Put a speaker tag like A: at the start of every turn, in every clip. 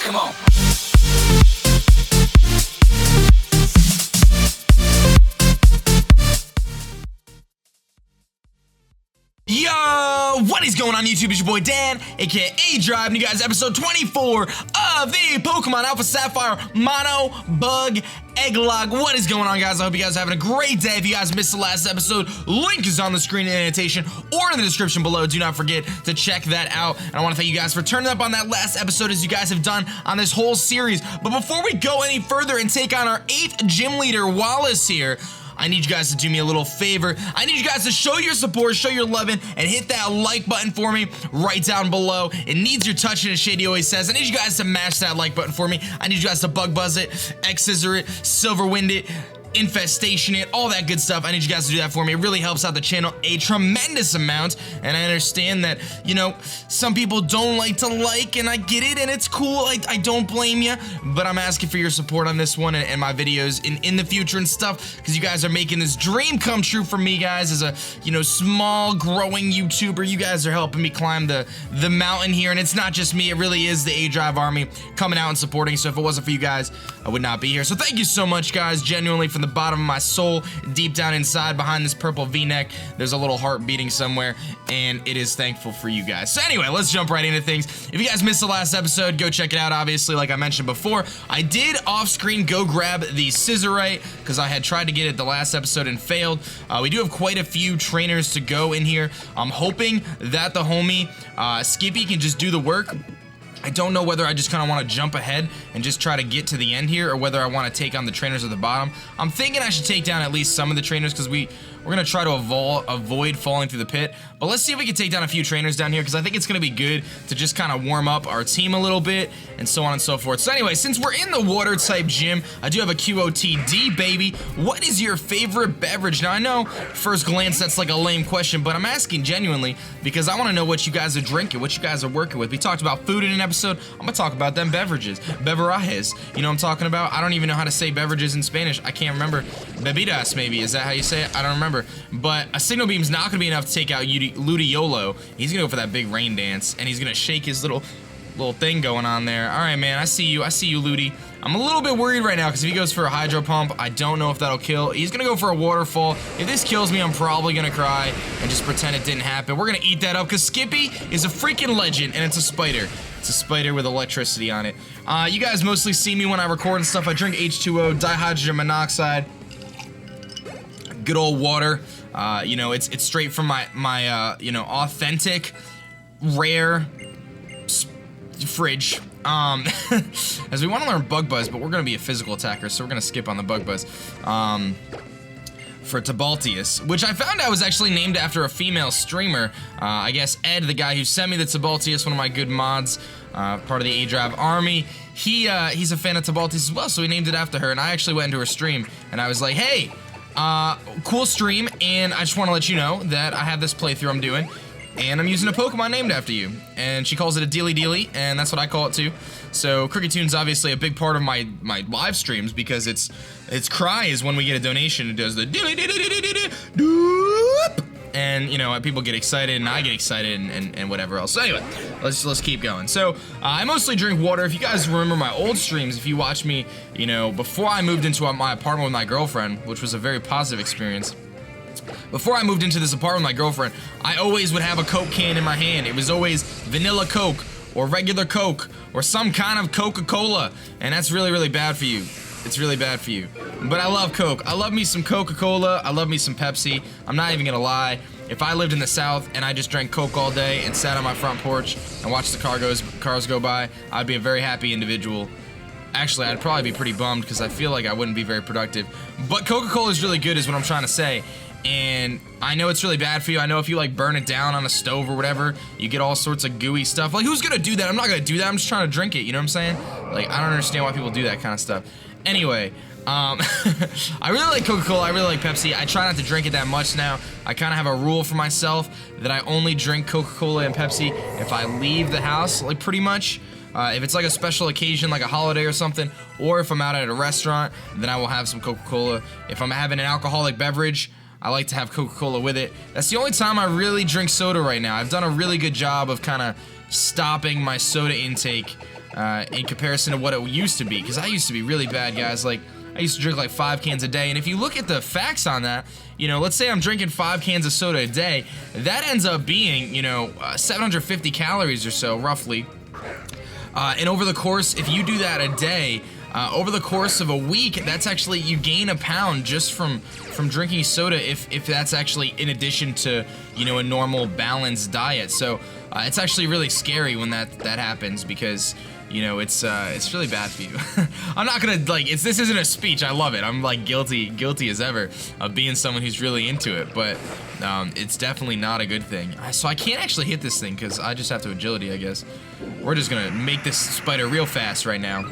A: Come on. Yo, what is going on YouTube? It's your boy Dan, aka aDrive, and you guys, episode 24 of the Pokemon Alpha Sapphire MonoBug EGGLOCKE. What is going on, guys? I hope you guys are having a great day. If you guys missed the last episode, link is on the screen in the annotation or in the description below. Do not forget to check that out. And I want to thank you guys for turning up on that last episode, as you guys have done on this whole series. But before we go any further and take on our 8th gym leader, Wallace here, I need you guys to do me a little favor. I need you guys to show your support, show your loving, and hit that like button for me right down below. It needs your touch, and as Shady always says, I need you guys to mash that like button for me. I need you guys to bug buzz it, X-scissor it, silver wind it, infestation it, all that good stuff. I need you guys to do that for me. It really helps out the channel a tremendous amount, and I understand that, you know, some people don't like to like, and I get it, and it's cool. I don't blame you, but I'm asking for your support on this one and my videos in the future and stuff, because you guys are making this dream come true for me, guys, as a, you know, small growing YouTuber. You guys are helping me climb the mountain here, and it's not just me, it really is the aDrive army coming out and supporting. So if it wasn't for you guys, I would not be here. So thank you so much, guys, genuinely, from the bottom of my soul, deep down inside behind this purple v-neck, there's a little heart beating somewhere, and it is thankful for you guys. So anyway, let's jump right into things. If you guys missed the last episode, go check it out. Obviously, like I mentioned before, I did off-screen go grab the Scissorite because I had tried to get it the last episode and failed. We do have quite a few trainers to go in here. I'm hoping that the homie Skippy can just do the work. I don't know whether I just kind of want to jump ahead and just try to get to the end here, or whether I want to take on the trainers at the bottom. I'm thinking I should take down at least some of the trainers, because we're going to try to avoid falling through the pit. But let's see if we can take down a few trainers down here, because I think it's going to be good to just kind of warm up our team a little bit, and so on and so forth. So anyway, since we're in the water type gym, I do have a QOTD, baby. What is your favorite beverage? Now, I know first glance that's like a lame question, but I'm asking genuinely because I want to know what you guys are drinking, what you guys are working with. We talked about food in an episode. I'm going to talk about them beverages. Beverajes. You know what I'm talking about? I don't even know how to say beverages in Spanish. I can't remember. Bebidas, maybe. Is that how you say it? I don't remember. But a signal beam's not going to be enough to take out Ludiolo. He's going to go for that big rain dance, and he's going to shake his little thing going on there. All right, man, I see you, Ludi. I'm a little bit worried right now, because if he goes for a hydro pump, I don't know if that'll kill. He's gonna go for a waterfall. If this kills me, I'm probably gonna cry and just pretend it didn't happen. We're gonna eat that up, because Skippy is a freaking legend, and it's a spider. It's a spider with electricity on it. You guys mostly see me when I record and stuff. I drink H2O, dihydrogen monoxide, good old water. You know, it's straight from my you know, authentic, rare fridge. As we want to learn Bug Buzz, but we're going to be a physical attacker, so we're going to skip on the Bug Buzz. For Tibaltius, which I found out was actually named after a female streamer. I guess Ed, the guy who sent me the Tibaltius, one of my good mods, part of the aDrive army, he's a fan of Tibaltius as well, so he named it after her, and I actually went into her stream, and I was like, hey, cool stream, and I just want to let you know that I have this playthrough I'm doing, and I'm using a Pokemon named after you. And she calls it a Dealy Dealy, and that's what I call it too. So Cricket Tune's obviously a big part of my live streams, because its cry is when we get a donation. It does the Dealy Dealy Doop, and you know, people get excited, and I get excited, and whatever else. So anyway, let's keep going. So I mostly drink water. If you guys remember my old streams, if you watch me, you know, before I moved into my apartment with my girlfriend, which was a very positive experience. Before I moved into this apartment with my girlfriend, I always would have a Coke can in my hand. It was always vanilla Coke, or regular Coke, or some kind of Coca-Cola, and that's really, really bad for you. It's really bad for you. But I love Coke. I love me some Coca-Cola. I love me some Pepsi. I'm not even gonna lie. If I lived in the South and I just drank Coke all day and sat on my front porch and watched the cars go by, I'd be a very happy individual. Actually, I'd probably be pretty bummed, because I feel like I wouldn't be very productive. But Coca-Cola is really good, is what I'm trying to say. And I know it's really bad for you. I know if you like burn it down on a stove or whatever, you get all sorts of gooey stuff. Like, who's gonna do that? I'm not gonna do that. I'm just trying to drink it, you know what I'm saying? Like, I don't understand why people do that kind of stuff. Anyway, I really like Coca-Cola, I really like Pepsi. I try not to drink it that much now. I kind of have a rule for myself that I only drink Coca-Cola and Pepsi if I leave the house, like pretty much. If it's like a special occasion, like a holiday or something, or if I'm out at a restaurant, then I will have some Coca-Cola. If I'm having an alcoholic beverage, I like to have Coca-Cola with it. That's the only time I really drink soda right now. I've done a really good job of kind of stopping my soda intake in comparison to what it used to be, because I used to be really bad, guys. Like, I used to drink like 5 cans a day, and if you look at the facts on that, you know, let's say I'm drinking 5 cans of soda a day, that ends up being, you know, 750 calories or so, roughly. And over the course, if you do that a day, over the course of a week, that's actually, you gain a pound just from drinking soda, if that's actually in addition to, you know, a normal balanced diet. So it's actually really scary when that happens, because, you know, it's really bad for you. I'm not gonna, like, this isn't a speech. I love it. I'm like guilty as ever of being someone who's really into it, but it's definitely not a good thing. So I can't actually hit this thing because I just have to agility, I guess. We're just gonna make this spider real fast right now.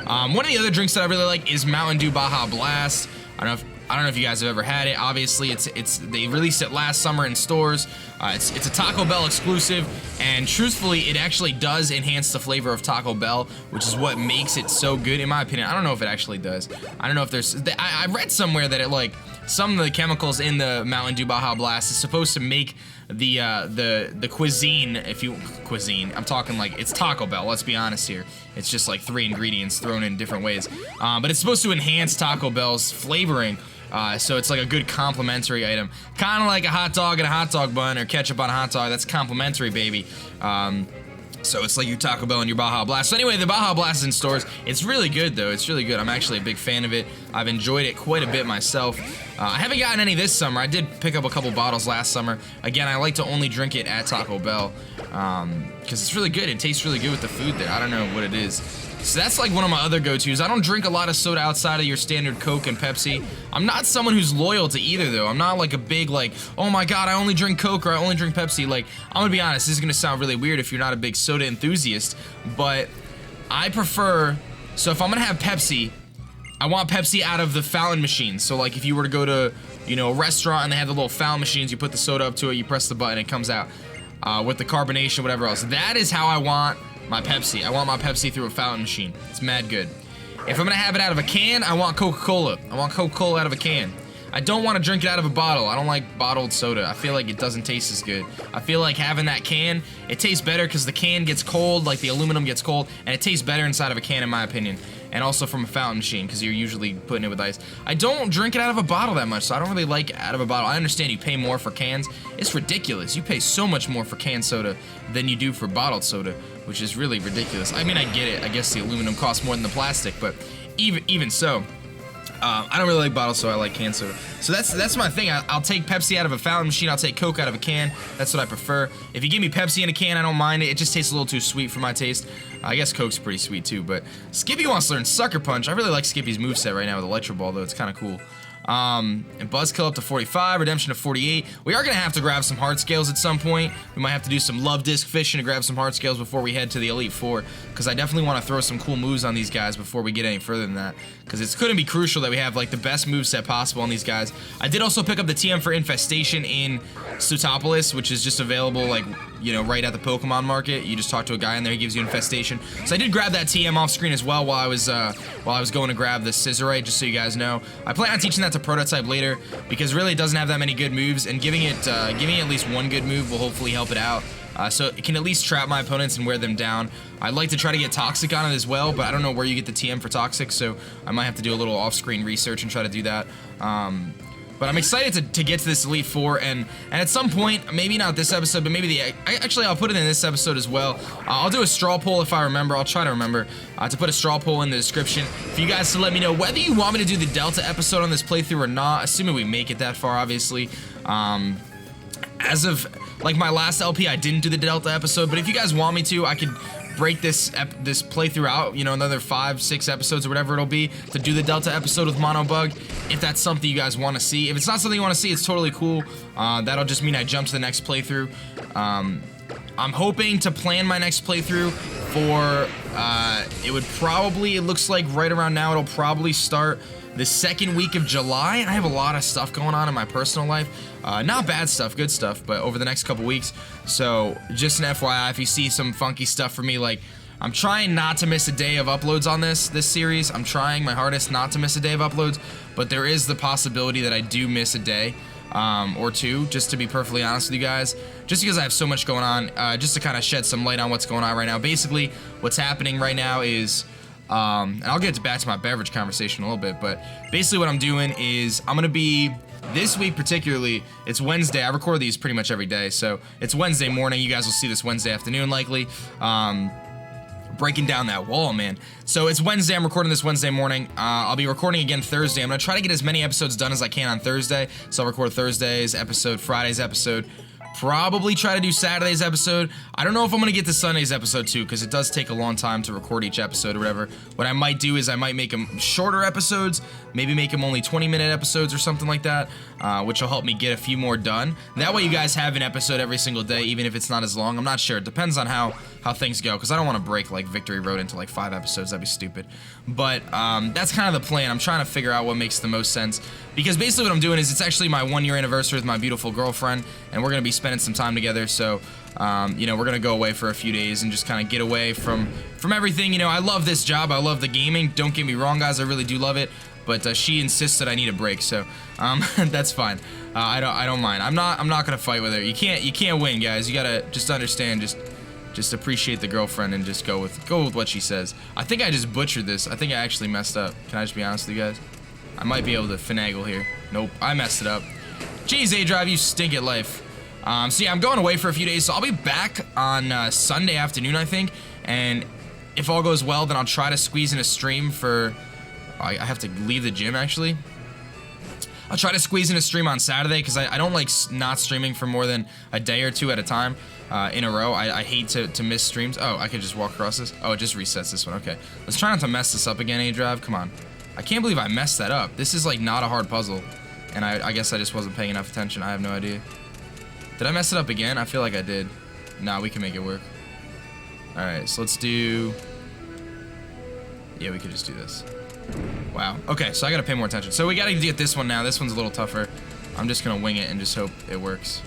A: One of the other drinks that I really like is Mountain Dew Baja Blast. I don't know if you guys have ever had it. Obviously, they released it last summer in stores. It's a Taco Bell exclusive, and truthfully, it actually does enhance the flavor of Taco Bell, which is what makes it so good, in my opinion. I don't know if it actually does. I don't know if there's. I read somewhere that it, like, some of the chemicals in the Mountain Dew Baja Blast is supposed to make the cuisine. I'm talking like, it's Taco Bell. Let's be honest here. It's just like 3 ingredients thrown in different ways, but it's supposed to enhance Taco Bell's flavoring. So it's like a good complimentary item, kind of like a hot dog and a hot dog bun, or ketchup on a hot dog. That's complimentary, baby. So it's like your Taco Bell and your Baja Blast. So anyway, the Baja Blast is in stores. It's really good, though. It's really good. I'm actually a big fan of it. I've enjoyed it quite a bit myself. I haven't gotten any this summer. I did pick up a couple bottles last summer. Again, I like to only drink it at Taco Bell because it's really good. It tastes really good with the food there. I don't know what it is. So that's like one of my other go-tos. I don't drink a lot of soda outside of your standard Coke and Pepsi. I'm not someone who's loyal to either, though. I'm not like a big, like, oh my god, I only drink Coke or I only drink Pepsi. Like, I'm gonna be honest, this is gonna sound really weird if you're not a big soda enthusiast, but I prefer, so if I'm gonna have Pepsi, I want Pepsi out of the fountain machines. So like if you were to go to, you know, a restaurant and they have the little fountain machines, you put the soda up to it, you press the button, it comes out with the carbonation, whatever else. That is how I want my Pepsi. I want my Pepsi through a fountain machine. It's mad good. If I'm gonna have it out of a can, I want Coca-Cola. I want Coca-Cola out of a can. I don't want to drink it out of a bottle. I don't like bottled soda. I feel like it doesn't taste as good. I feel like having that can, it tastes better because the can gets cold, like the aluminum gets cold, and it tastes better inside of a can, in my opinion. And also from a fountain machine, because you're usually putting it with ice. I don't drink it out of a bottle that much, so I don't really like it out of a bottle. I understand you pay more for cans. It's ridiculous. You pay so much more for canned soda than you do for bottled soda, which is really ridiculous. I mean, I get it. I guess the aluminum costs more than the plastic, but even so, I don't really like bottled soda. I like canned soda. So that's my thing. I'll take Pepsi out of a fountain machine. I'll take Coke out of a can. That's what I prefer. If you give me Pepsi in a can, I don't mind it. It just tastes a little too sweet for my taste. I guess Coke's pretty sweet too, but Skippy wants to learn Sucker Punch. I really like Skippy's moveset right now with Electro Ball, though. It's kind of cool. And Buzzkill up to 45, Redemption to 48. We are going to have to grab some heart scales at some point. We might have to do some love disc fishing to grab some heart scales before we head to the Elite Four, because I definitely want to throw some cool moves on these guys before we get any further than that, because it's going to be crucial that we have like the best moveset possible on these guys. I did also pick up the TM for Infestation in Stutopolis, which is just available, like, you know, right at the Pokemon market. You just talk to a guy in there, he gives you Infestation. So I did grab that TM off screen as well while I was going to grab the Scissorite, just so you guys know. I plan on teaching that to Prototype later, because really it doesn't have that many good moves, and giving it at least one good move will hopefully help it out. So it can at least trap my opponents and wear them down. I'd like to try to get Toxic on it as well, but I don't know where you get the TM for Toxic, so I might have to do a little off-screen research and try to do that. But I'm excited to get to this Elite Four, and at some point, maybe not this episode, but maybe actually I'll put it in this episode as well. I'll do a straw poll if I remember. I'll try to remember to put a straw poll in the description for you guys to let me know whether you want me to do the Delta episode on this playthrough or not, assuming we make it that far, obviously. As of like my last LP, I didn't do the Delta episode, but if you guys want me to, I could break this playthrough out, you know, another 5-6 episodes or whatever it'll be, to do the Delta episode with MonoBug, if that's something you guys want to see. If it's not something you want to see, it's totally cool. That'll just mean I jump to the next playthrough. I'm hoping to plan my next playthrough for, it looks like right around now, it'll probably start the second week of July. I have a lot of stuff going on in my personal life. Not bad stuff, good stuff, but over the next couple weeks. So just an FYI, if you see some funky stuff for me, like, I'm trying not to miss a day of uploads on this series. I'm trying my hardest not to miss a day of uploads, but there is the possibility that I do miss a day. or 2, just to be perfectly honest with you guys, just because I have so much going on, just to kind of shed some light on what's going on right now. Basically, what's happening right now is, and I'll get back to my beverage conversation in a little bit, but basically what I'm doing is I'm going to be, this week particularly, it's Wednesday. I record these pretty much every day, so it's Wednesday morning. You guys will see this Wednesday afternoon likely. Breaking down that wall, man. So it's Wednesday. I'm recording this Wednesday morning. I'll be recording again Thursday. I'm gonna try to get as many episodes done as I can on Thursday. So I'll record Thursday's episode, Friday's episode, probably try to do Saturday's episode. I don't know if I'm gonna get to Sunday's episode too, because it does take a long time to record each episode or whatever. What I might do is I might make them shorter episodes, maybe make them only 20-minute episodes or something like that, which will help me get a few more done. That way you guys have an episode every single day, even if it's not as long. I'm not sure. It depends on how things go, because I don't want to break like Victory Road into like 5 episodes. That'd be stupid. But that's kind of the plan. I'm trying to figure out what makes the most sense, because basically what I'm doing is it's actually my 1-year anniversary with my beautiful girlfriend, and we're gonna be spending some time together. So you know, we're gonna go away for a few days and just kind of get away from everything. You know, I love this job. I love the gaming. Don't get me wrong, guys. I really do love it. But she insists that I need a break, so that's fine. I don't mind. I'm not gonna fight with her. You can't win, guys. You gotta just understand. Just appreciate the girlfriend and just go with what she says. I think I just butchered this. I think I actually messed up. Can I just be honest with you guys? I might be able to finagle here. Nope, I messed it up. Jeez, aDrive, you stink at life. So yeah, I'm going away for a few days, so I'll be back on Sunday afternoon, I think. And if all goes well, then I'll try to squeeze in a stream for. I have to leave the gym actually. I'll try to squeeze in a stream on Saturday, because I don't like not streaming for more than a day or 2 at a time in a row. I hate to miss streams. Oh, I could just walk across this. Oh, it just resets this one. Okay, let's try not to mess this up again, aDrive. Come on. I can't believe I messed that up. This is like not a hard puzzle, and I guess I just wasn't paying enough attention. I have no idea. Did I mess it up again? I feel like I did. Nah, we can make it work. All right, so let's do. Yeah, we could just do this. Wow. Okay, so I gotta pay more attention. So we gotta get this one now. This one's a little tougher. I'm just gonna wing it and just hope it works.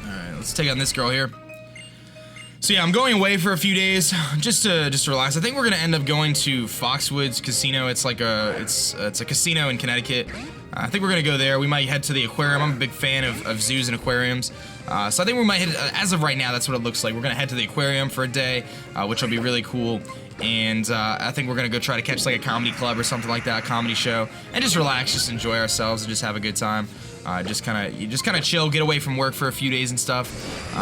A: Alright, let's take on this girl here. So yeah, I'm going away for a few days just to relax. I think we're gonna end up going to Foxwoods Casino. It's like it's a casino in Connecticut. I think we're gonna go there. We might head to the aquarium. I'm a big fan of zoos and aquariums. So I think we might head, as of right now, that's what it looks like. We're gonna head to the aquarium for a day, which will be really cool. And I think we're gonna go try to catch like a comedy club or something like that, a comedy show, and just relax, just enjoy ourselves, and just have a good time. Just kind of chill, get away from work for a few days and stuff.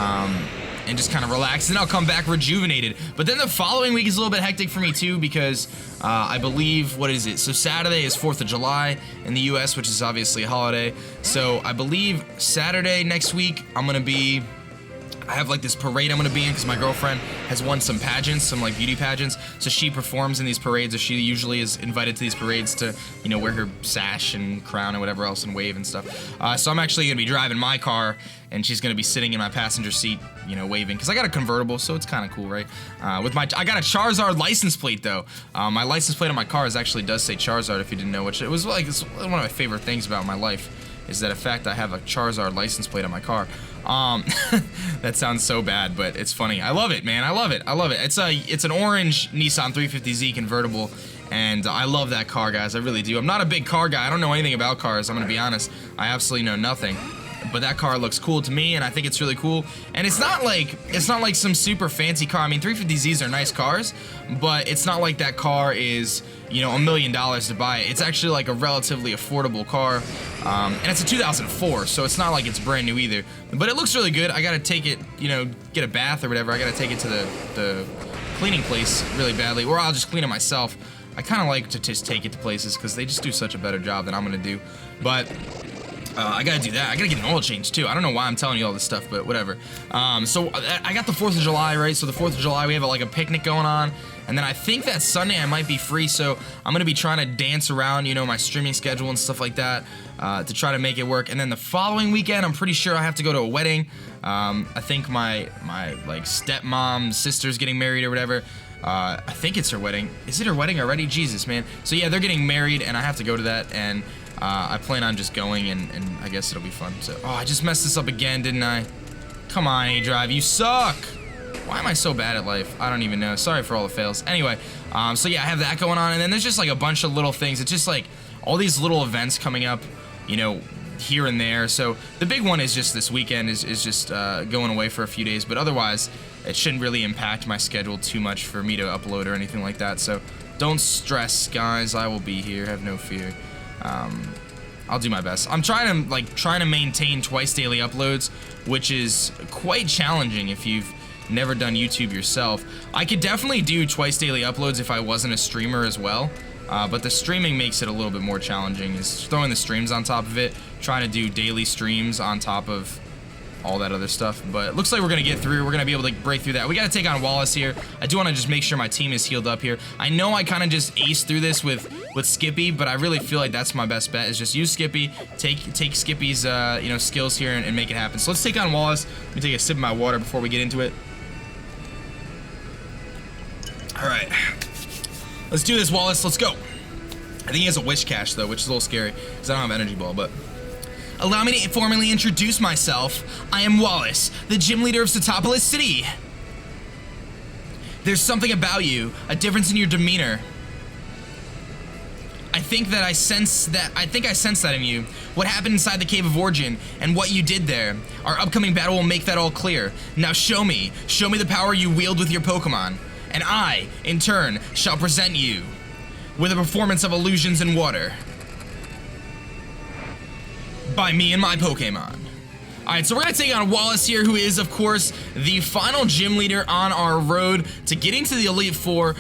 A: And just kind of relax, then I'll come back rejuvenated. But then the following week is a little bit hectic for me too, because I believe, what is it? So Saturday is 4th of July in the US, which is obviously a holiday. So I believe Saturday next week, I have like this parade I'm gonna be in, because my girlfriend has won some pageants, some like beauty pageants. So she performs in these parades, or she usually is invited to these parades to, you know, wear her sash and crown and whatever else and wave and stuff. So I'm actually gonna be driving my car, and she's gonna be sitting in my passenger seat, you know, waving, because I got a convertible, so it's kind of cool, right? I got a Charizard license plate though. My license plate on my car actually does say Charizard, if you didn't know, which it was like, it's one of my favorite things about my life, is that in fact I have a Charizard license plate on my car. That sounds so bad, but it's funny. I love it, man. I love it. I love it. It's an orange Nissan 350Z convertible, and I love that car, guys. I really do. I'm not a big car guy. I don't know anything about cars. I'm gonna be honest. I absolutely know nothing. But that car looks cool to me, and I think it's really cool. And it's not like some super fancy car. I mean, 350Zs are nice cars, but it's not like that car is, you know, $1 million to buy it. It's actually like a relatively affordable car, and it's a 2004, so it's not like it's brand new either. But it looks really good. I gotta take it, you know, get a bath or whatever. I gotta take it to the cleaning place really badly, or I'll just clean it myself. I kind of like to just take it to places, because they just do such a better job than I'm gonna do. But I gotta do that. I gotta get an oil change too. I don't know why I'm telling you all this stuff, but whatever. So I got the 4th of July, right? So the 4th of July, we have like a picnic going on. And then I think that Sunday I might be free, so I'm gonna be trying to dance around, you know, my streaming schedule and stuff like that, to try to make it work. And then the following weekend, I'm pretty sure I have to go to a wedding. I think my like stepmom's sister's getting married or whatever. I think it's her wedding. Is it her wedding already? Jesus, man. So yeah, they're getting married, and I have to go to that, and I plan on just going, and I guess it'll be fun. So, oh, I just messed this up again, didn't I? Come on, aDrive, you suck! Why am I so bad at life? I don't even know. Sorry for all the fails. Anyway, so yeah, I have that going on, and then there's just like a bunch of little things. It's just like all these little events coming up, you know, here and there. So the big one is just this weekend is just going away for a few days, but otherwise it shouldn't really impact my schedule too much for me to upload or anything like that. So don't stress, guys. I will be here. Have no fear. I'll do my best. I'm trying to maintain twice daily uploads, which is quite challenging if you've never done YouTube yourself. I could definitely do twice daily uploads if I wasn't a streamer as well. But the streaming makes it a little bit more challenging, is throwing the streams on top of it, trying to do daily streams on top of all that other stuff. But it looks like we're going to get through. We're going to be able to break through that. We got to take on Wallace here. I do want to just make sure my team is healed up here. I know I kind of just aced through this with Skippy, but I really feel like that's my best bet, is just use Skippy, take Skippy's you know, skills here and make it happen. So let's take on Wallace. Let me take a sip of my water before we get into it. All right. Let's do this, Wallace. Let's go. I think he has a wish cache, though, which is a little scary, because I don't have energy ball, but... Allow me to formally introduce myself. I am Wallace, the gym leader of Satopolis City. There's something about you, a difference in your demeanor. I think I sense that in you. What happened inside the Cave of Origin, and what you did there. Our upcoming battle will make that all clear. Now show me the power you wield with your Pokemon. And I, in turn, shall present you with a performance of illusions in water by me and my Pokemon. Alright, so we're gonna take on Wallace here, who is, of course, the final gym leader on our road to getting to the Elite Four,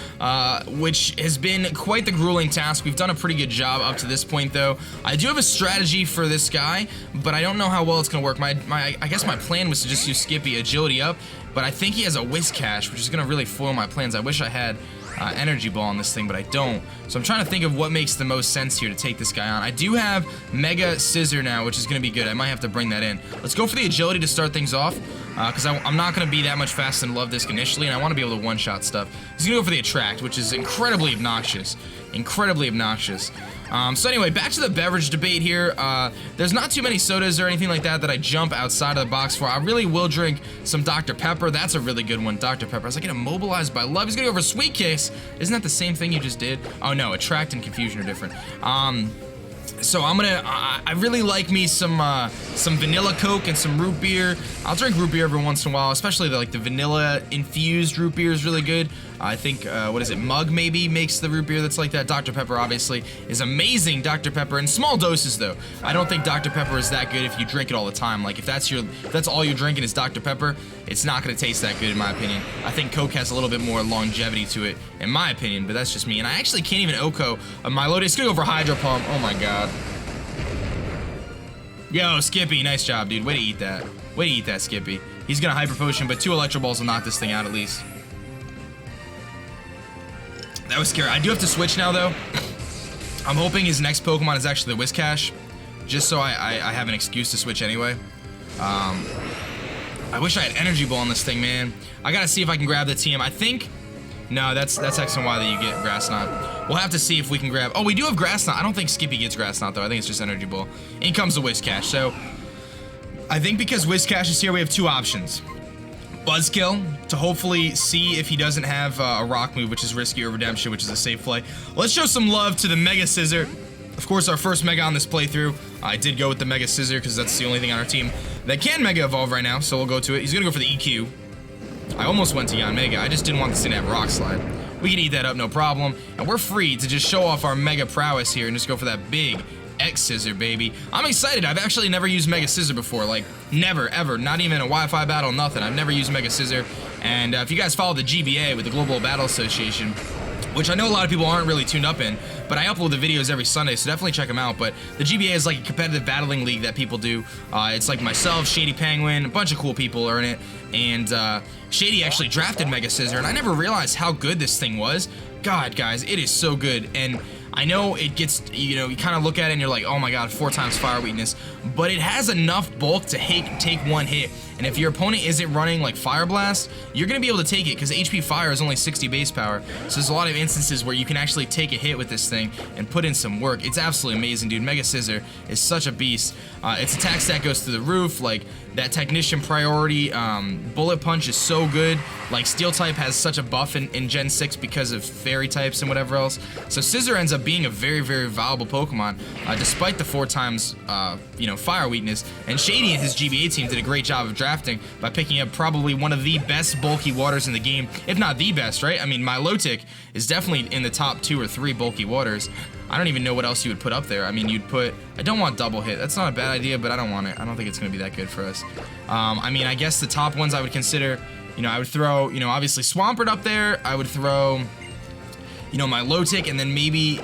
A: which has been quite the grueling task. We've done a pretty good job up to this point, though. I do have a strategy for this guy, but I don't know how well it's gonna work. I guess my plan was to just use Skippy agility up, but I think he has a Whisk Cache, which is gonna really foil my plans. I wish I had energy ball on this thing, but I don't. So I'm trying to think of what makes the most sense here to take this guy on. I do have Mega Scissor now, which is going to be good. I might have to bring that in. Let's go for the agility to start things off, because I'm not going to be that much faster than Luvdisc initially, and I want to be able to one-shot stuff. He's going to go for the Attract, which is incredibly obnoxious. Incredibly obnoxious. So anyway, back to the beverage debate here. There's not too many sodas or anything like that I jump outside of the box for. I really will drink some Dr. Pepper. That's a really good one, Dr. Pepper. As I get immobilized by love. He's gonna go for Sweet Kiss. Isn't that the same thing you just did? Oh no, Attract and Confusion are different. So I really like me some vanilla Coke and some root beer. I'll drink root beer every once in a while, especially the vanilla infused root beer is really good. I think, what is it, Mug maybe makes the root beer that's like that. Dr. Pepper obviously is amazing, Dr. Pepper, in small doses though. I don't think Dr. Pepper is that good if you drink it all the time. Like if that's all you're drinking is Dr. Pepper, it's not gonna taste that good in my opinion. I think Coke has a little bit more longevity to it, in my opinion, but that's just me. And I actually can't even OHKO my Lotus. Gonna go for Hydro Pump. Oh my god. Yo, Skippy, nice job, dude. Way to eat that. Way to eat that, Skippy. He's gonna Hyper Potion, but 2 Electro Balls will knock this thing out at least. That was scary. I do have to switch now, though. I'm hoping his next Pokemon is actually the Whisk Cache, just so I have an excuse to switch anyway. I wish I had Energy Ball on this thing, man. I gotta see if I can grab the TM. I think... No, that's X and Y that you get Grass Knot. We'll have to see if we can grab... Oh, we do have Grass Knot. I don't think Skippy gets Grass Knot, though. I think it's just Energy Ball. In comes the Whisk Cache. So, I think because Whisk Cache is here, we have 2 options. Buzzkill, to hopefully see if he doesn't have a Rock move, which is Risky, or Redemption, which is a safe play. Let's show some love to the Mega Scissor. Of course, our first Mega on this playthrough. I did go with the Mega Scissor, because that's the only thing on our team that can Mega Evolve right now, so we'll go to it. He's going to go for the EQ. I almost went to Yanmega. I just didn't want this thing to have Rock Slide. We can eat that up, no problem. And we're free to just show off our Mega prowess here and just go for that big X Scissor, baby. I'm excited. I've actually never used Mega Scissor before. Like, never, ever. Not even a Wi-Fi battle, nothing. I've never used Mega Scissor. And if you guys follow the GBA with the Global Battle Association, which I know a lot of people aren't really tuned up in, but I upload the videos every Sunday, so definitely check them out. But the GBA is like a competitive battling league that people do. It's like myself, Shady Penguin, a bunch of cool people are in it. And Shady actually drafted Mega Scissor, and I never realized how good this thing was. God, guys, it is so good. And I know it gets, you know, you kind of look at it and you're like, oh my god, 4 times fire weakness. But it has enough bulk to take 1 hit and if your opponent isn't running like Fire Blast, you're gonna be able to take it because HP Fire is only 60 base power. So there's a lot of instances where you can actually take a hit with this thing and put in some work. It's absolutely amazing, dude. Mega Scissor is such a beast. Its attack stat goes through the roof. Like, that Technician priority, Bullet Punch is so good. Like, Steel type has such a buff in Gen 6 because of Fairy types and whatever else. So Scissor ends up being a very, very valuable Pokemon, despite the 4 times, you know, fire weakness. And Shady and his GBA team did a great job of drafting by picking up probably one of the best bulky waters in the game, if not the best, right? I mean, Milotic is definitely in the top 2 or 3 bulky waters. I don't even know what else you would put up there. I mean, you'd put... I don't want double hit. That's not a bad idea, but I don't want it. I don't think it's going to be that good for us. I mean, I guess the top ones I would consider... You know, I would throw, you know, obviously Swampert up there. I would throw, you know, Milotic, and then maybe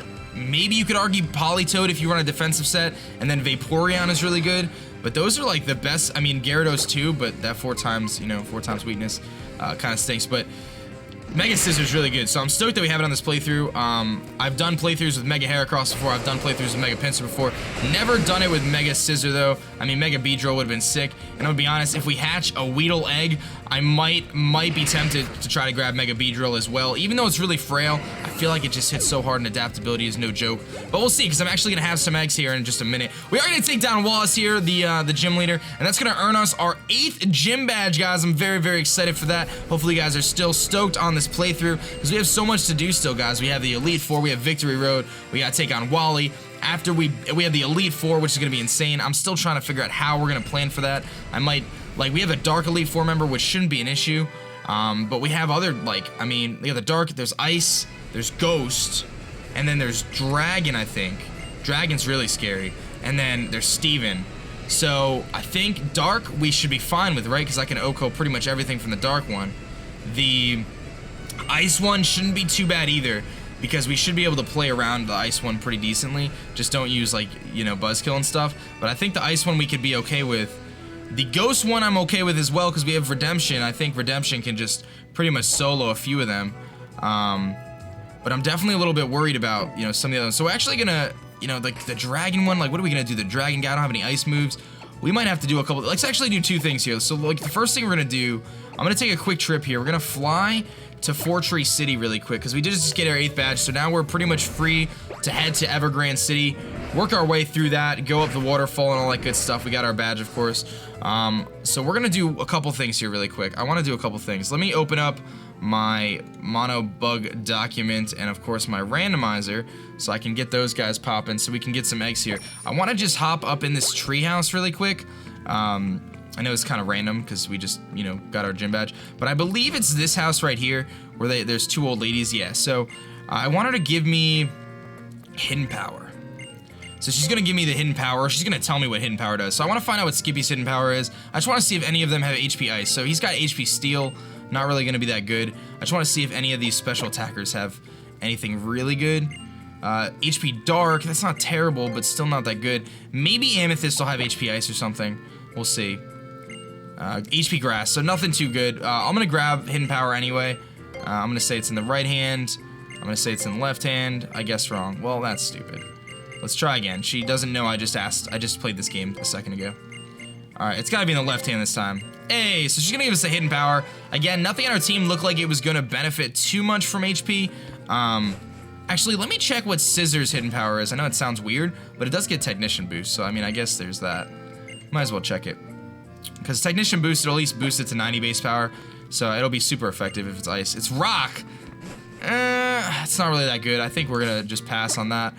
A: you could argue Politoed if you run a defensive set, and then Vaporeon is really good. But those are like the best. I mean, Gyarados too, but that 4 times, you know, 4 times weakness kind of stinks. But Mega Scissor is really good, so I'm stoked that we have it on this playthrough. I've done playthroughs with Mega Heracross before. I've done playthroughs with Mega Pinsir before. Never done it with Mega Scissor though. I mean, Mega Beedrill would have been sick. And I'm gonna be honest, if we hatch a Weedle egg, I might be tempted to try to grab Mega Beedrill as well. Even though it's really frail, I feel like it just hits so hard, and adaptability is no joke. But we'll see, because I'm actually gonna have some eggs here in just a minute. We are gonna take down Wallace here, the gym leader, and that's gonna earn us our 8th gym badge, guys. I'm very, very excited for that. Hopefully you guys are still stoked on this playthrough, because we have so much to do still, guys. We have the Elite Four, we have Victory Road, we gotta take on Wally. After we have the Elite Four, which is gonna be insane. I'm still trying to figure out how we're gonna plan for that. I might, like, we have a Dark Elite Four member, which shouldn't be an issue. But we have other, like, I mean, we have the Dark, there's Ice, there's Ghost, and then there's Dragon, I think. Dragon's really scary. And then there's Steven. So I think Dark we should be fine with, right? Because I can OHKO pretty much everything from the Dark one. The Ice one shouldn't be too bad either, because we should be able to play around the Ice one pretty decently. Just don't use, like, you know, Buzzkill and stuff. But I think the Ice one we could be okay with. The Ghost one I'm okay with as well, because we have Redemption. I think Redemption can just pretty much solo a few of them. But I'm definitely a little bit worried about, you know, some of the other ones. So we're actually gonna, you know, like the Dragon one, like, what are we gonna do? The Dragon guy, I don't have any ice moves. We might have to do a couple, let's actually do 2 things here. So, like, the first thing we're gonna do, I'm gonna take a quick trip here. We're gonna fly to Fortree City really quick, because we did just get our 8th badge, so now we're pretty much free to head to Evergrande City, work our way through that, go up the waterfall and all that good stuff. We got our badge, of course. So we're gonna do a couple things here really quick. I want to do a couple things. Let me open up my MonoBug document and, of course, my randomizer, so I can get those guys popping, so we can get some eggs here. I want to just hop up in this treehouse really quick. I know it's kind of random because we just, you know, got our gym badge, but I believe it's this house right here where there's 2 old ladies. Yeah, so I want her to give me Hidden Power. So she's gonna give me the Hidden Power. She's gonna tell me what Hidden Power does. So I want to find out what Skippy's Hidden Power is. I just want to see if any of them have HP Ice. So he's got HP Steel, not really gonna be that good. I just want to see if any of these special attackers have anything really good. HP Dark, that's not terrible, but still not that good. Maybe Amethyst will have HP Ice or something. We'll see. HP Grass, so nothing too good. I'm gonna grab Hidden Power anyway. I'm gonna say it's in the right hand. I'm gonna say it's in the left hand. I guess wrong. Well, that's stupid. Let's try again. She doesn't know I just played this game a second ago. Alright, it's gotta be in the left hand this time. Hey, so she's gonna give us a Hidden Power. Again, nothing on our team looked like it was gonna benefit too much from HP. Actually, let me check what Scissor's Hidden Power is. I know it sounds weird, but it does get Technician Boost, so I mean, I guess there's that. Might as well check it. Because Technician Boost, it'll at least boost it to 90 base power, so it'll be super effective if it's Ice. It's Rock! It's not really that good. I think we're gonna just pass on that.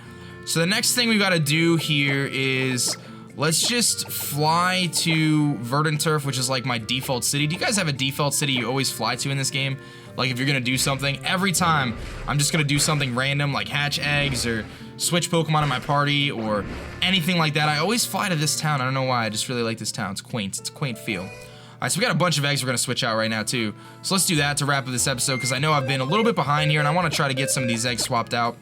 A: So the next thing we gotta do here is, let's just fly to Verdant Turf, which is like my default city. Do you guys have a default city you always fly to in this game? Like, if you're gonna do something, every time I'm just gonna do something random, like hatch eggs or switch Pokemon in my party or anything like that, I always fly to this town. I don't know why, I just really like this town. It's quaint, it's a quaint feel. Alright, so we got a bunch of eggs we're gonna switch out right now too. So let's do that to wrap up this episode, because I know I've been a little bit behind here and I wanna try to get some of these eggs swapped out.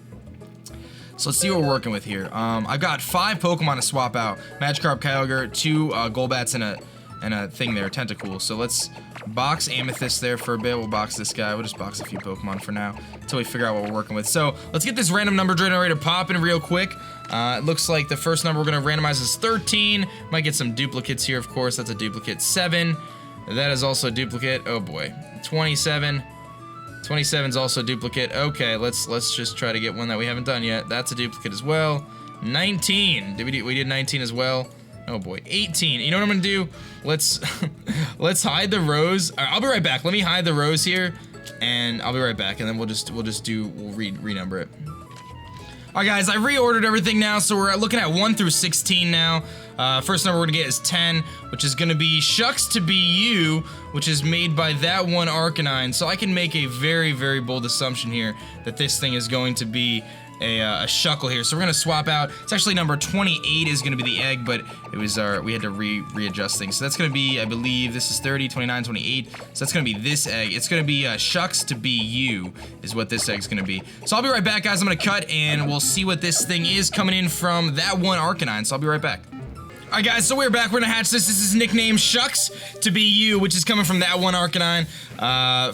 A: So let's see what we're working with here. I've got 5 Pokemon to swap out. Magikarp, Kyogre, 2 Golbats, and a thing there, Tentacool. So let's box Amethyst there for a bit. We'll box this guy. We'll just box a few Pokemon for now until we figure out what we're working with. So let's get this random number generator popping real quick. It looks like the first number we're gonna randomize is 13. Might get some duplicates here, of course. That's a duplicate. 7. That is also a duplicate. Oh boy. 27. 27's also a duplicate. Okay, let's just try to get one that we haven't done yet. That's a duplicate as well. 19. We did 19 as well. Oh boy. 18. You know what I'm gonna do? Let's hide the rows. I'll be right back. Let me hide the rows here, and I'll be right back. And then we'll renumber it. Alright guys, I reordered everything now, so we're looking at 1 through 16 now. First number we're gonna get is 10, which is gonna be Shucks to Be You, which is made by that one Arcanine. So I can make a very, very bold assumption here that this thing is going to be a Shuckle here. So we're gonna swap out. It's actually number 28 is gonna be the egg, but it was we had to readjust things. So that's gonna be, I believe, this is 30, 29, 28. So that's gonna be this egg. It's gonna be Shucks to Be You is what this egg's gonna be. So I'll be right back, guys. I'm gonna cut and we'll see what this thing is coming in from that one Arcanine. So I'll be right back. Alright guys, so we're back. We're gonna hatch this. This is nicknamed Shucks to Be You, which is coming from that one Arcanine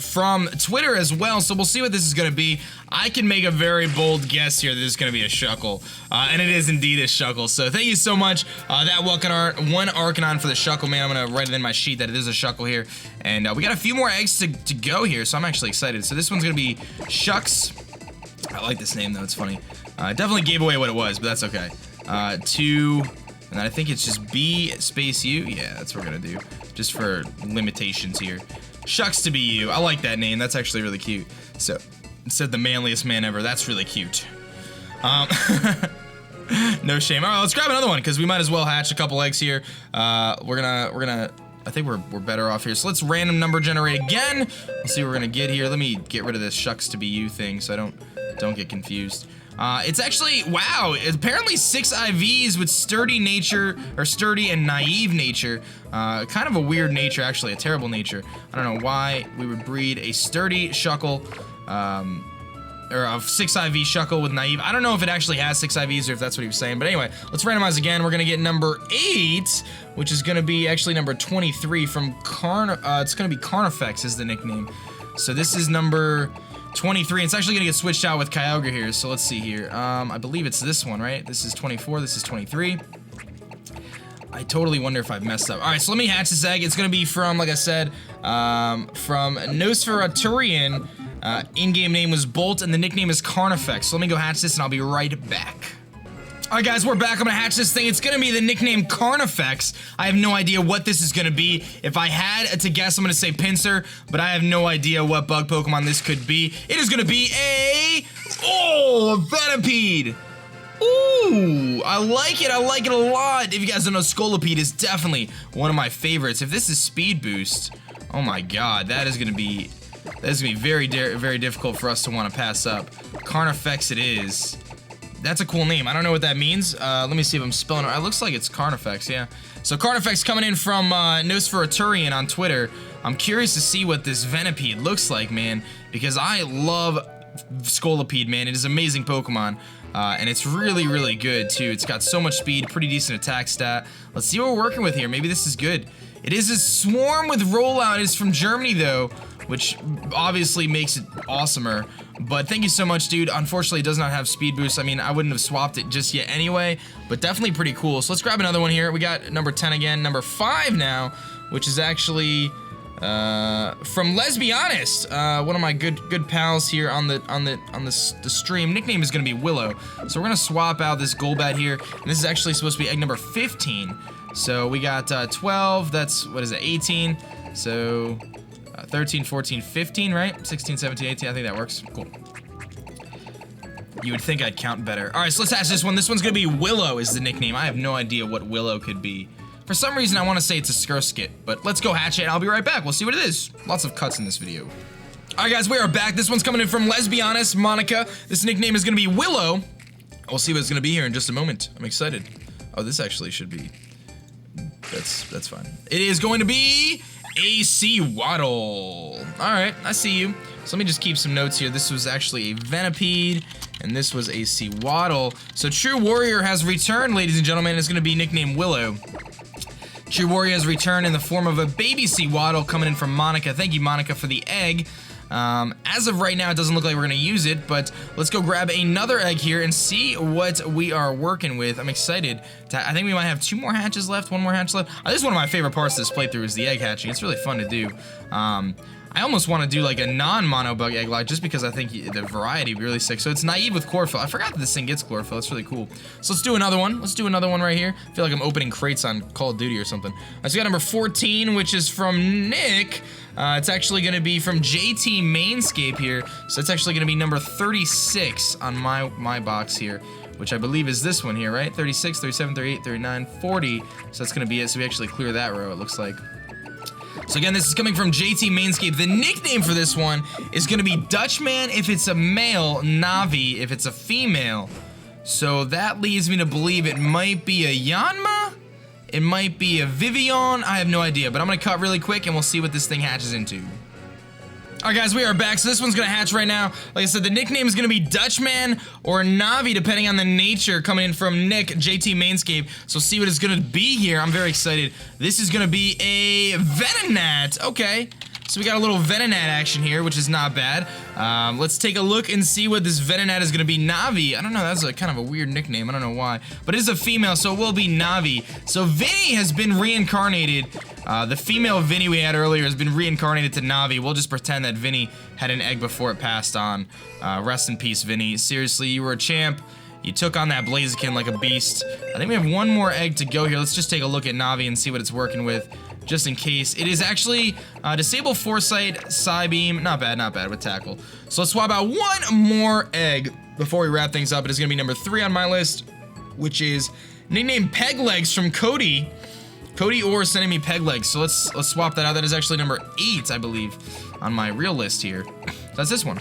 A: from Twitter as well. So we'll see what this is gonna be. I can make a very bold guess here that this is gonna be a Shuckle, and it is indeed a Shuckle. So thank you so much, that one Arcanine for the Shuckle, man. I'm gonna write it in my sheet that it is a Shuckle here, and we got a few more eggs to go here, so I'm actually excited. So this one's gonna be Shucks. I like this name though. It's funny. Definitely gave away what it was, but that's okay. 2. And then I think it's just B space U. Yeah, that's what we're gonna do. Just for limitations here. Shucks to Be You. I like that name. That's actually really cute. So, it said the manliest man ever. That's really cute. No shame. All right, let's grab another one because we might as well hatch a couple eggs here. We're gonna. I think we're better off here. So let's random number generate again. Let's see what we're gonna get here. Let me get rid of this Shucks to Be You thing so I don't get confused. It's actually, wow, apparently 6 IVs with sturdy nature, or sturdy and naive nature. Kind of a weird nature, actually, a terrible nature. I don't know why we would breed a sturdy Shuckle, or a 6 IV Shuckle with naive. I don't know if it actually has 6 IVs or if that's what he was saying, but anyway, let's randomize again. We're gonna get number 8, which is gonna be actually number 23 from it's gonna be Carnifex is the nickname. So this is number 23. It's actually gonna get switched out with Kyogre here, so let's see here. I believe it's this one, right? This is 24, this is 23. I totally wonder if I've messed up. Alright, so let me hatch this egg. It's gonna be from, like I said, from Nosferaturian. In-game name was Bolt, and the nickname is Carnifex. So let me go hatch this, and I'll be right back. Alright guys, we're back. I'm gonna hatch this thing. It's gonna be the nickname Carnifex. I have no idea what this is gonna be. If I had to guess, I'm gonna say Pinsir, but I have no idea what bug Pokemon this could be. It is gonna be a Venipede. Ooh, I like it a lot. If you guys don't know, Scolipede is definitely one of my favorites. If this is Speed Boost, oh my god, that is gonna be very, very difficult for us to want to pass up. Carnifex it is. That's a cool name. I don't know what that means. Let me see if I'm spelling it. It looks like it's Carnifex, yeah. So Carnifex coming in from Nosferaturian on Twitter. I'm curious to see what this Venipede looks like, man, because I love Scolipede, man. It is an amazing Pokemon, and it's really, really good, too. It's got so much speed, pretty decent attack stat. Let's see what we're working with here. Maybe this is good. It is a Swarm with Rollout. It's from Germany, though, which obviously makes it awesomer. But thank you so much, dude. Unfortunately, it does not have speed boost. I mean, I wouldn't have swapped it just yet anyway, but definitely pretty cool. So let's grab another one here. We got number 10 again, number 5 now, which is actually from Let's Be Honest, one of my good pals here on the stream. Nickname is gonna be Willow. So we're gonna swap out this Golbat here, and this is actually supposed to be egg number 15. So we got 12. That's, what is it, 18? So 13, 14, 15, right? 16, 17, 18, I think that works. Cool. You would think I'd count better. All right, so let's hatch this one. This one's gonna be Willow is the nickname. I have no idea what Willow could be. For some reason, I want to say it's a Skirskit, but let's go hatch it, and I'll be right back. We'll see what it is. Lots of cuts in this video. All right, guys, we are back. This one's coming in from Let's Be Honest, Monica. This nickname is gonna be Willow. We'll see what it's gonna be here in just a moment. I'm excited. Oh, this actually should be... That's fine. It is going to be AC Waddle. Alright, I see you. So let me just keep some notes here. This was actually a Venipede, and this was AC Waddle. So True Warrior has returned, ladies and gentlemen. It's going to be nicknamed Willow. True Warrior has returned in the form of a baby Sea Waddle coming in from Monica. Thank you, Monica, for the egg. As of right now, it doesn't look like we're gonna use it, but let's go grab another egg here and see what we are working with. I'm excited. I think we might have 2 more hatches left, 1 more hatch left. This is one of my favorite parts of this playthrough is the egg hatching. It's really fun to do. I almost want to do like a non-MonoBug EGGLOCKE just because I think the variety would be really sick. So it's naive with chlorophyll. I forgot that this thing gets chlorophyll. It's really cool. So let's do another one. Let's do another one right here. I feel like I'm opening crates on Call of Duty or something. So we got number 14, which is from Nick. It's actually going to be from JT Mainscape here. So it's actually going to be number 36 on my box here, which I believe is this one here, right? 36, 37, 38, 39, 40. So that's going to be it. So we actually clear that row, it looks like. So again, this is coming from JT Mainscape. The nickname for this one is going to be Dutchman if it's a male, Navi if it's a female. So that leads me to believe it might be a Yanma, it might be a Vivian, I have no idea, but I'm going to cut really quick and we'll see what this thing hatches into. Alright guys, we are back. So this one's gonna hatch right now. Like I said, the nickname is gonna be Dutchman or Navi, depending on the nature, coming in from Nick, JT Mainscape. So see what it's gonna be here. I'm very excited. This is gonna be a Venonat. Okay. So we got a little Venonat action here, which is not bad. Let's take a look and see what this Venonat is gonna be. Navi, I don't know, that's a kind of a weird nickname, I don't know why. But it is a female, so it will be Navi. So Vinny has been reincarnated. The female Vinny we had earlier has been reincarnated to Navi. We'll just pretend that Vinny had an egg before it passed on. Rest in peace, Vinny. Seriously, you were a champ. You took on that Blaziken like a beast. I think we have 1 more egg to go here. Let's just take a look at Navi and see what it's working with, just in case. It is actually Disable Foresight, Psybeam. Not bad with Tackle. So let's swap out 1 more egg before we wrap things up. It is going to be number 3 on my list, which is nicknamed Peg Legs from Cody. Cody Orr sending me Peg Legs. So let's swap that out. That is actually number 8, I believe, on my real list here. So that's this one.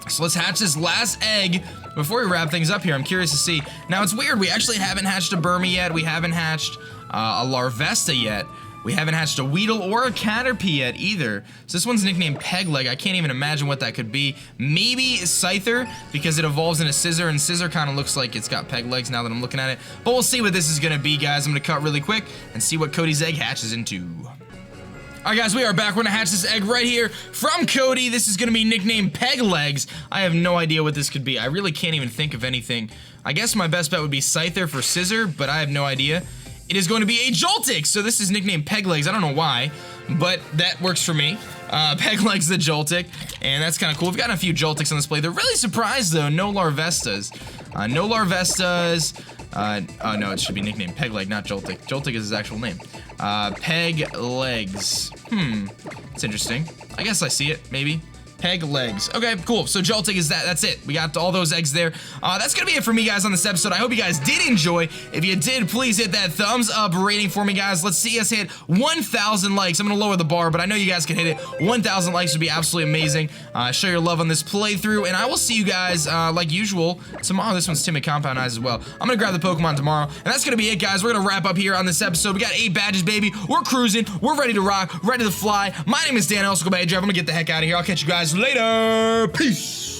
A: So let's hatch this last egg before we wrap things up here. I'm curious to see. Now it's weird, we actually haven't hatched a Burmy yet. We haven't hatched a Larvesta yet. We haven't hatched a Weedle or a Caterpie yet either. So this one's nicknamed Pegleg. I can't even imagine what that could be. Maybe Scyther, because it evolves into Scissor, and Scissor kind of looks like it's got peg legs now that I'm looking at it. But we'll see what this is gonna be, guys. I'm gonna cut really quick and see what Cody's egg hatches into. Alright guys, we are back. We're gonna hatch this egg right here from Cody. This is gonna be nicknamed Peg Legs. I have no idea what this could be. I really can't even think of anything. I guess my best bet would be Scyther for Scissor, but I have no idea. It is going to be a Joltik, so this is nicknamed Peg Legs. I don't know why, but that works for me. Peg Legs the Joltik, and that's kind of cool. We've gotten a few Joltiks on this play. They're really surprised though, no Larvestas. No Larvestas. Oh no, it should be nicknamed Peg Leg, not Joltik. Joltik is his actual name. Peg Legs. It's interesting. I guess I see it, maybe. Peg Legs. Okay, cool. So Joltik is that. That's it. We got all those eggs there. That's gonna be it for me, guys, on this episode. I hope you guys did enjoy. If you did, please hit that thumbs up rating for me, guys. Let's see us hit 1,000 likes. I'm gonna lower the bar, but I know you guys can hit it. 1,000 likes would be absolutely amazing. Show your love on this playthrough, and I will see you guys, like usual, tomorrow. This one's Timid Compound Eyes as well. I'm gonna grab the Pokemon tomorrow, and that's gonna be it, guys. We're gonna wrap up here on this episode. We got 8 badges, baby. We're cruising. We're ready to rock. Ready to fly. My name is Dan. I also go by aDrive. I'm gonna get the heck out of here. I'll catch you guys later. Peace.